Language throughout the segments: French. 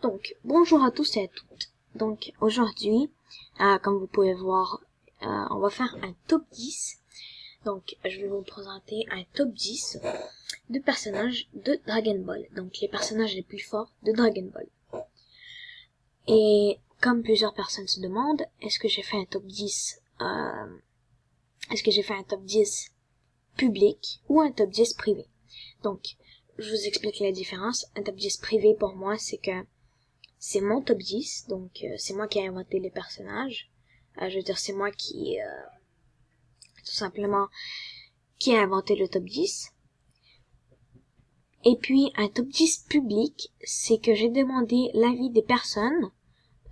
Donc, bonjour à tous et à toutes. Donc, aujourd'hui, comme vous pouvez voir, on va faire un top 10. Donc, je vais vous présenter un top 10 de personnages de Dragon Ball. Donc, les personnages les plus forts de Dragon Ball. Et, comme plusieurs personnes se demandent, est-ce que j'ai fait un top 10, public ou un top 10 privé? Donc, je vous explique la différence. Un top 10 privé pour moi, c'est que c'est mon top 10, donc c'est moi qui ai inventé les personnages. Je veux dire, c'est moi qui, tout simplement, qui a inventé le top 10. Et puis, un top 10 public, c'est que j'ai demandé l'avis des personnes,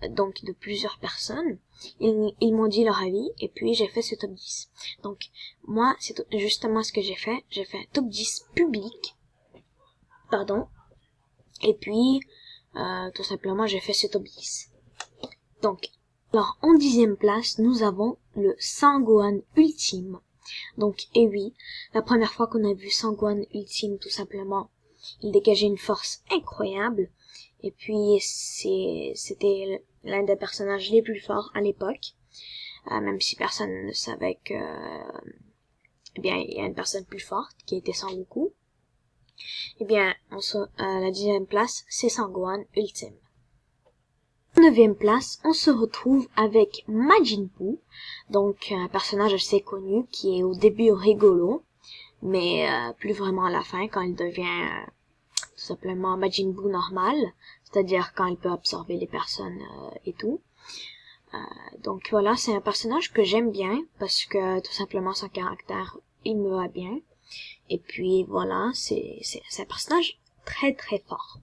donc de plusieurs personnes. Ils m'ont dit leur avis, et puis j'ai fait ce top 10. Donc, moi, c'est justement ce que j'ai fait. J'ai fait un top 10 public, et puis, tout simplement, j'ai fait ce top 10. Donc, alors, en 10e place, nous avons le Sangohan Ultime. Donc, et oui, la première fois qu'on a vu Sangohan Ultime, tout simplement, il dégageait une force incroyable. Et puis, c'était l'un des personnages les plus forts à l'époque. Même si personne ne savait que, eh bien, il y a une personne plus forte qui était Sangoku. Eh bien, à la 10e place, c'est Sangohan Ultime. En 9e place, on se retrouve avec Majin Buu, donc un personnage assez connu qui est au début rigolo, mais plus vraiment à la fin quand il devient tout simplement Majin Buu normal, c'est-à-dire quand il peut absorber les personnes et tout. Donc voilà, c'est un personnage que j'aime bien parce que tout simplement son caractère, il me va bien. Et puis voilà, c'est un personnage très très fort.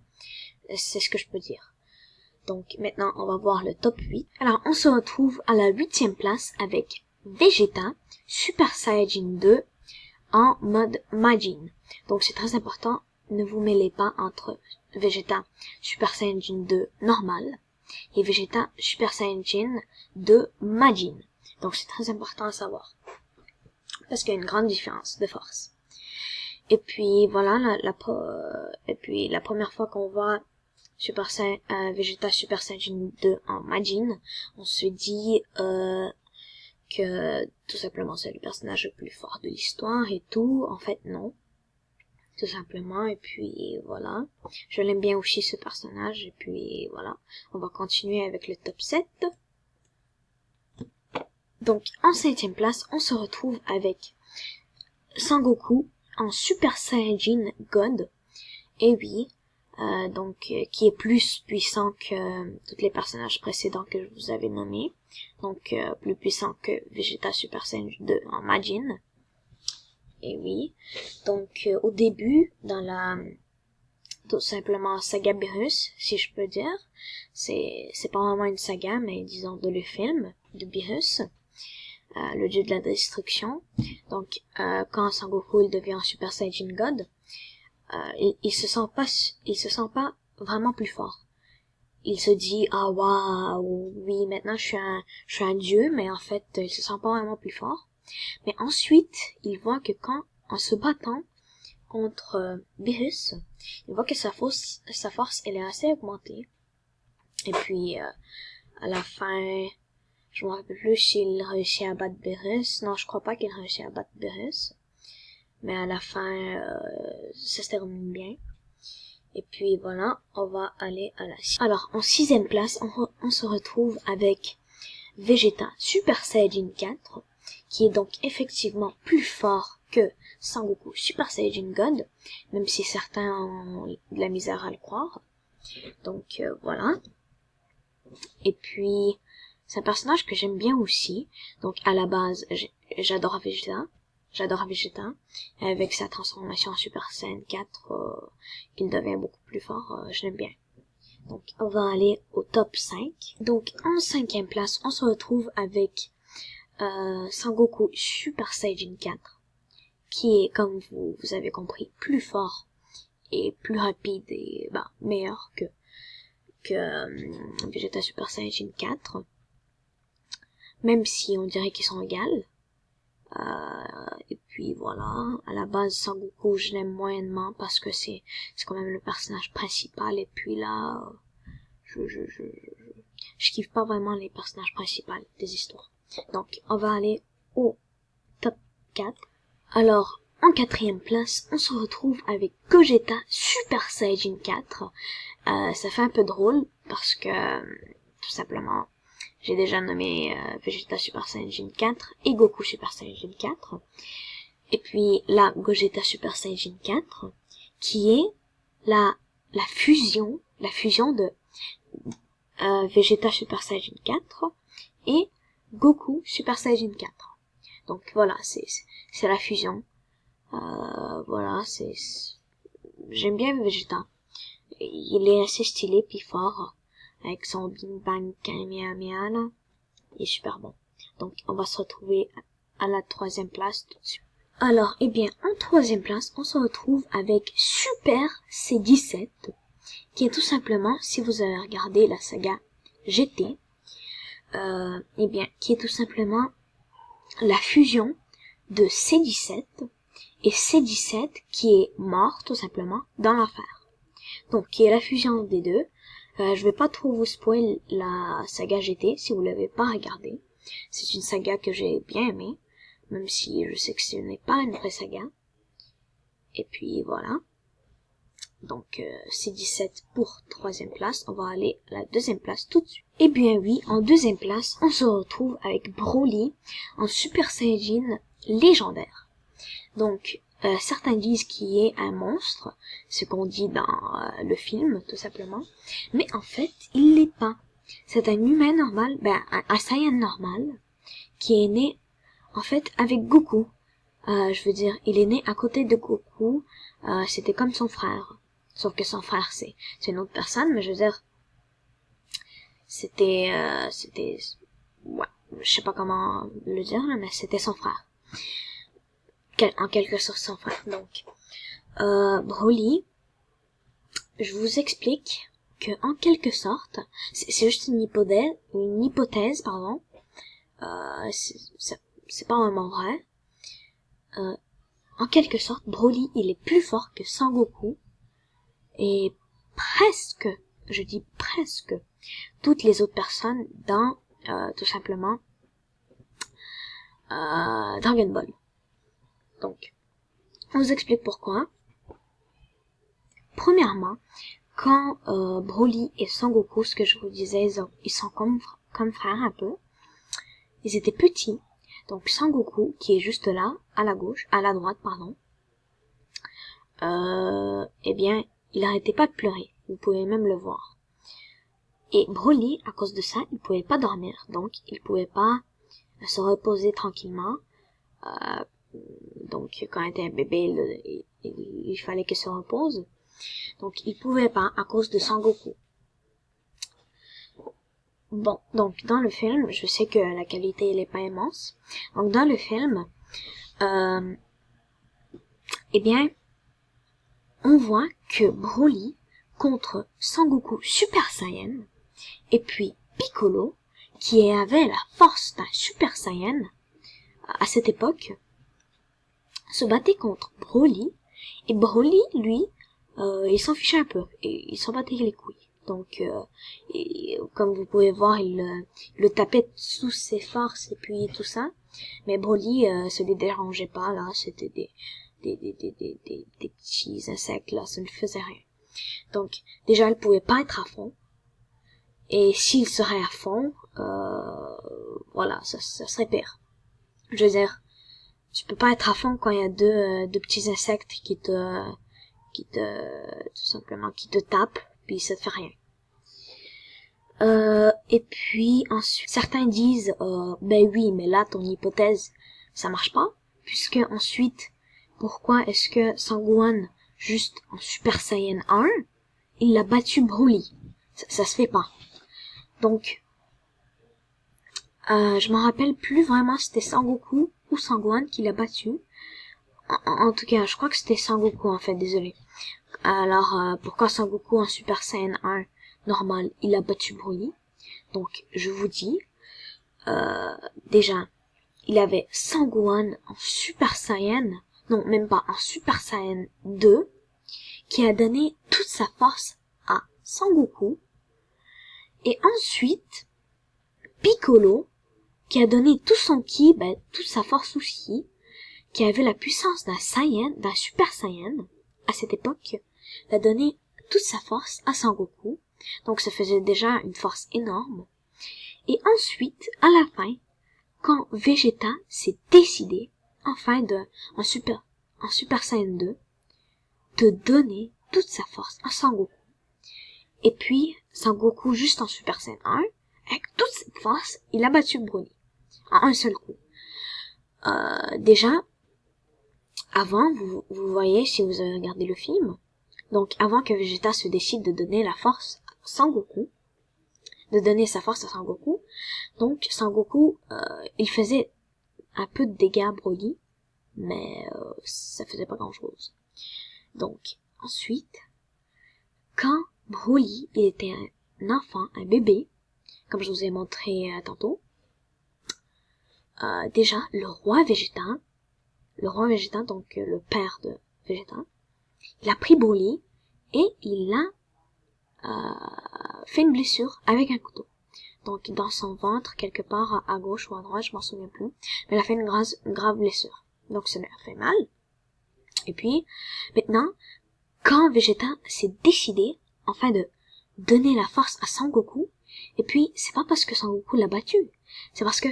C'est ce que je peux dire. Donc maintenant, on va voir le top 8. Alors, on se retrouve à la 8e place avec Vegeta Super Saiyajin 2 en mode Majin. Donc c'est très important, ne vous mêlez pas entre Vegeta Super Saiyajin 2 normal et Vegeta Super Saiyajin 2 Majin. Donc c'est très important à savoir. Parce qu'il y a une grande différence de force. Et puis voilà, et puis la première fois qu'on voit Vegeta Super Saiyan 2 en Majin, on se dit que tout simplement c'est le personnage le plus fort de l'histoire et tout. En fait non, tout simplement. Et puis voilà, je l'aime bien aussi ce personnage. Et puis voilà, on va continuer avec le top 7. Donc en 7e place, on se retrouve avec Sangoku en Super Saiyajin God. Et oui, qui est plus puissant que tous les personnages précédents que je vous avais nommés. Donc, plus puissant que Vegeta Super Saiyan 2 en Majin. Et oui. Donc, au début, tout simplement saga Beerus, si je peux dire. C'est pas vraiment une saga, mais disons le film de Beerus. Le dieu de la destruction. Donc, quand Sangoku il devient Super Saiyan God, il se sent pas vraiment plus fort. Il se dit, ah waouh, oui, maintenant je suis un dieu, mais en fait, il se sent pas vraiment plus fort. Mais ensuite, il voit que en se battant contre Beerus, il voit que sa force, elle est assez augmentée. Et puis, à la fin, je me rappelle plus s'il réussit à battre Beerus. Non, je crois pas qu'il réussit à battre Beerus. Mais à la fin, ça se termine bien. Et puis voilà, on va aller à la 6. Alors, en 6e place, on se retrouve avec Vegeta Super Saiyajin 4, qui est donc effectivement plus fort que Sangoku Super Saiyajin God, même si certains ont de la misère à le croire. Donc voilà. Et puis, c'est un personnage que j'aime bien aussi. Donc à la base, j'adore Vegeta. Avec sa transformation en Super Saiyan 4, il devient beaucoup plus fort, je l'aime bien. Donc, on va aller au top 5. Donc, en 5e place, on se retrouve avec Sangoku Super Saiyajin 4, qui est, comme vous avez compris, plus fort et plus rapide et meilleur que Vegeta Super Saiyajin 4. Même si on dirait qu'ils sont égales. Et puis voilà, à la base Sangoku je l'aime moyennement parce que c'est quand même le personnage principal, et puis là je kiffe pas vraiment les personnages principaux des histoires. Donc, on va aller au top 4. Alors, en quatrième place, on se retrouve avec Gogeta Super Saiyajin 4. Ça fait un peu drôle parce que, tout simplement, j'ai déjà nommé Vegeta Super Saiyajin 4 et Goku Super Saiyajin 4. Et puis là, Gogeta Super Saiyajin 4, qui est la fusion de Vegeta Super Saiyajin 4 et Goku Super Saiyajin 4. Donc voilà, c'est la fusion. Voilà, j'aime bien Vegeta. Il est assez stylé puis fort avec son Bing Bang Kamehameha là. Il est super bon. Donc on va se retrouver à la troisième place tout de suite. Alors, eh bien, en troisième place, on se retrouve avec Super C17, qui est tout simplement, si vous avez regardé la saga GT, eh bien, qui est tout simplement la fusion de C17 et C17 qui est mort, tout simplement, dans l'enfer. Donc, qui est la fusion des deux. Je vais pas trop vous spoiler la saga GT si vous l'avez pas regardée. C'est une saga que j'ai bien aimée, même si je sais que ce n'est pas une vraie saga. Et puis voilà. Donc C17 pour troisième place. On va aller à la deuxième place tout de suite. Eh bien oui, en deuxième place, on se retrouve avec Broly en Super Saiyajin légendaire. Donc certains disent qu'il est un monstre, ce qu'on dit dans le film tout simplement. Mais en fait, il l'est pas. C'est un humain normal, un Saiyan normal, qui est né en fait avec Goku. Je veux dire, il est né à côté de Goku. C'était comme son frère. Sauf que son frère, c'est une autre personne, mais je veux dire, c'était, ouais, je sais pas comment le dire, mais c'était son frère. En quelque sorte son frère. Donc, Broly, je vous explique que, en quelque sorte, c'est juste une hypothèse, pardon. C'est pas vraiment vrai. En quelque sorte, Broly, il est plus fort que Sangoku. Et presque, je dis presque, toutes les autres personnes dans, tout simplement, Dragon Ball. Donc, on vous explique pourquoi. Premièrement, quand Broly et Sangoku, ce que je vous disais, ils sont comme frères un peu. Ils étaient petits. Donc Sangoku, qui est juste là, à la droite, pardon, eh bien, il arrêtait pas de pleurer. Vous pouvez même le voir. Et Broly, à cause de ça, il pouvait pas dormir. Donc, il pouvait pas se reposer tranquillement. Donc, quand il était un bébé, il fallait qu'il se repose. Donc, il pouvait pas à cause de Sangoku. Bon, donc, dans le film, je sais que la qualité, elle est pas immense. Donc, dans le film, eh bien, on voit que Broly contre Sangoku Super Saiyan, et puis Piccolo, qui avait la force d'un Super Saiyan, à cette époque, se battait contre Broly, et Broly, lui, il s'en fichait un peu, et il s'en battait les couilles. Donc, comme vous pouvez voir, il le tapait sous ses forces, et puis tout ça. Mais Broly, se les dérangeait pas, là, c'était des petits insectes, là, ça ne faisait rien. Donc, déjà, il pouvait pas être à fond. Et s'il serait à fond, voilà, ça serait pire. Je veux dire, tu peux pas être à fond quand il y a deux petits insectes qui tout simplement, qui te tapent, puis ça te fait rien. Et puis, ensuite, certains disent, ben oui, mais là, ton hypothèse, ça marche pas, puisque ensuite, pourquoi est-ce que Sangohan, juste en Super Saiyan 1, il a battu Broly? Ça se fait pas. Donc, je m'en rappelle plus vraiment si c'était Sangoku ou Sangohan qui l'a battu. En tout cas, je crois que c'était Sangoku en fait, désolé. Alors, pourquoi Sangoku en Super Saiyan 1 normal, il a battu Broly? Donc, je vous dis, déjà, il avait Sangohan en Super Saiyan, non, même pas, en Super Saiyan 2, qui a donné toute sa force à Sangoku. Et ensuite, Piccolo, qui a donné tout son ki, toute sa force aussi, qui avait la puissance d'un Saiyan, d'un Super Saiyan, à cette époque, il a donné toute sa force à Sangoku. Donc ça faisait déjà une force énorme. Et ensuite, à la fin, quand Vegeta s'est décidé, enfin en Super Saiyan 2, de donner toute sa force à Sangoku. Et puis, Sangoku, juste en Super Saiyan 1, avec toute cette force, il a battu Broly. En un seul coup. Déjà, avant, vous voyez, si vous avez regardé le film, donc avant que Vegeta se décide de donner la force à Sangoku, de donner sa force à Sangoku, donc Sangoku, il faisait un peu de dégâts à Broly, mais ça faisait pas grand chose. Donc, ensuite, quand Broly, il était un enfant, un bébé, comme je vous ai montré tantôt, déjà, le roi Vegeta, donc le père de Vegeta, il a pris Broly et il a fait une blessure avec un couteau. Donc dans son ventre, quelque part à gauche ou à droite, je m'en souviens plus, mais il a fait une grave blessure. Donc ça lui a fait mal. Et puis, maintenant, quand Vegeta s'est décidé, enfin, de donner la force à Sangoku, et puis c'est pas parce que Sangoku l'a battu, c'est parce que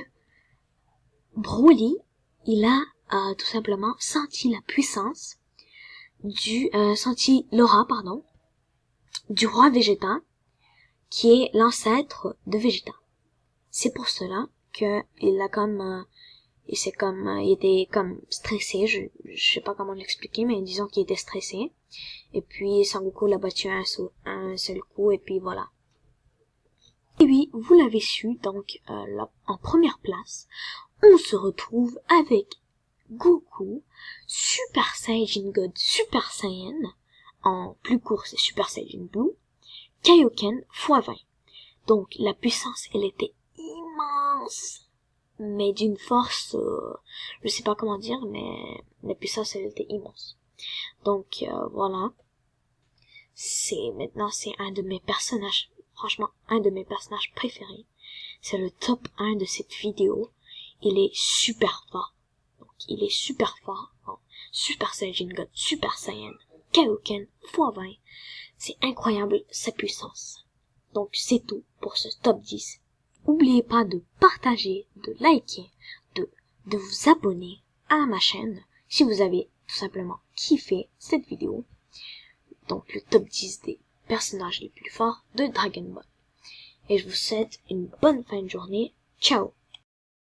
Broly, il a tout simplement senti la puissance senti l'aura, du roi Vegeta, qui est l'ancêtre de Vegeta. C'est pour cela que il a il était comme stressé, je sais pas comment l'expliquer, mais disons qu'il était stressé. Et puis Sangoku l'a battu un seul coup, et puis voilà. Et oui, vous l'avez su, donc en première place, on se retrouve avec Goku, Super Saiyajin God, Super Saiyan, en plus court c'est Super Saiyajin Blue, Kaioken x20. Donc la puissance, elle était immense, mais d'une force, je sais pas comment dire, mais la puissance, elle était immense. Donc voilà, c'est un de mes personnages, franchement un de mes personnages préférés. C'est le top 1 de cette vidéo. Il est super fort. Donc il est super fort en Super Saiyajin God, Super Saiyan, Kaioken x20. C'est incroyable sa puissance. Donc c'est tout pour ce top 10. N'oubliez pas de partager, de liker, de vous abonner à ma chaîne si vous avez tout simplement kiffé cette vidéo. Donc le top 10 des personnages les plus forts de Dragon Ball. Et je vous souhaite une bonne fin de journée. Ciao!